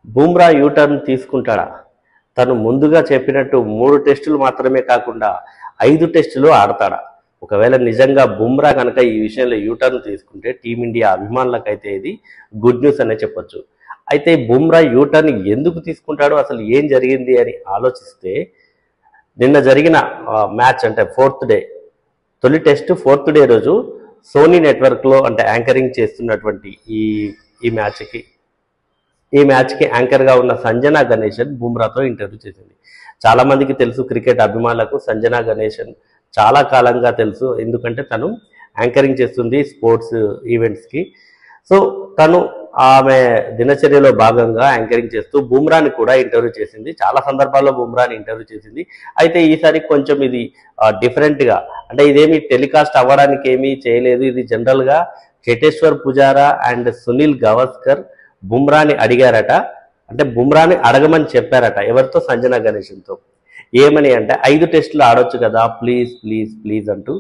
Bumrah U turn తీసుకుంటాడా? తను ముందుగా చెప్పినట్టు 3 టెస్టులు మాత్రమే కాకుండా 5 టెస్టులు ఆడతాడా? ఒకవేళ నిజంగా బుమ్రా కనుక ఈ విషయంలో యూటర్న్ తీసుకుంటే టీమిండియా అభిమానులకైతే ఇది గుడ్ న్యూస్ అనే చెప్పొచ్చు. అయితే బుమ్రా యూటర్న్ ఎందుకు తీసుకుంటాడో, అసలు ఏం జరిగింది అని ఆలోచిస్తే, నిన్న జరిగిన మ్యాచ్ అంటే తొలి టెస్ట్ 4th డే రోజు సోనీ నెట్వర్క్లో అంటే యాంకరింగ్ చేస్తున్నటువంటి ఈ ఈ మ్యాచ్కి ఈ మ్యాచ్కి యాంకర్గా ఉన్న సంజనా గణేశన్ బుమ్రాతో ఇంటర్వ్యూ చేసింది. చాలా మందికి తెలుసు, క్రికెట్ అభిమానులకు సంజనా గణేశన్ చాలా కాలంగా తెలుసు. ఎందుకంటే తను యాంకరింగ్ చేస్తుంది స్పోర్ట్స్ ఈవెంట్స్కి. సో తను ఆమె దినచర్యలో భాగంగా యాంకరింగ్ చేస్తూ బుమ్రాని కూడా ఇంటర్వ్యూ చేసింది. చాలా సందర్భాల్లో బుమ్రాని ఇంటర్వ్యూ చేసింది. అయితే ఈసారి కొంచెం ఇది డిఫరెంట్గా, అంటే ఇదేమి టెలికాస్ట్ అవ్వడానికి ఏమీ చేయలేదు. ఇది జనరల్గా చేటేశ్వర్ పుజారా అండ్ సునీల్ గవాస్కర్ బుమ్రాని అడిగారట. అంటే బుమ్రాని అడగమని చెప్పారట. ఎవరితో? సంజనా గణేశన్తో. ఏమని అంటే 5 టెస్టులు ఆడొచ్చు కదా, ప్లీజ్ ప్లీజ్ ప్లీజ్ అంటూ.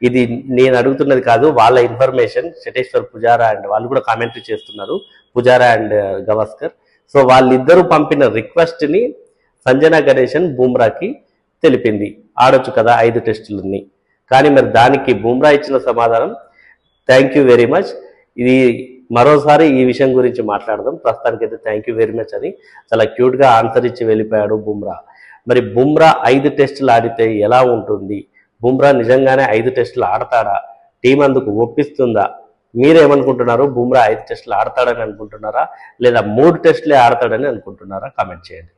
ఇది నేను అడుగుతున్నది కాదు, వాళ్ళ ఇన్ఫర్మేషన్. చేటేశ్వర్ పుజారా అండ్ వాళ్ళు కూడా కామెంటరీ చేస్తున్నారు, పుజారా అండ్ గవాస్కర్. సో వాళ్ళిద్దరూ పంపిన రిక్వెస్ట్ని సంజనా గణేశన్ బుమ్రాకి తెలిపింది, ఆడొచ్చు కదా 5 టెస్టులని. కానీ మరి దానికి బుమ్రా ఇచ్చిన సమాధానం, థ్యాంక్ యూ వెరీ మచ్, ఇది మరోసారి ఈ విషయం గురించి మాట్లాడదాం, ప్రస్తుతానికైతే థ్యాంక్ యూ వెరీ మచ్ అని చాలా క్యూట్గా ఆన్సర్ ఇచ్చి వెళ్ళిపోయాడు బుమ్రా. మరి బుమ్రా 5 టెస్టులు ఆడితే ఎలా ఉంటుంది? బుమ్రా నిజంగానే 5 టెస్టులు ఆడతాడా? టీం అందుకు ఒప్పిస్తుందా? మీరేమనుకుంటున్నారు? బుమ్రా 5 టెస్టులు ఆడతాడని అనుకుంటున్నారా, లేదా 3 టెస్టులే ఆడతాడని అనుకుంటున్నారా? కామెంట్ చేయండి.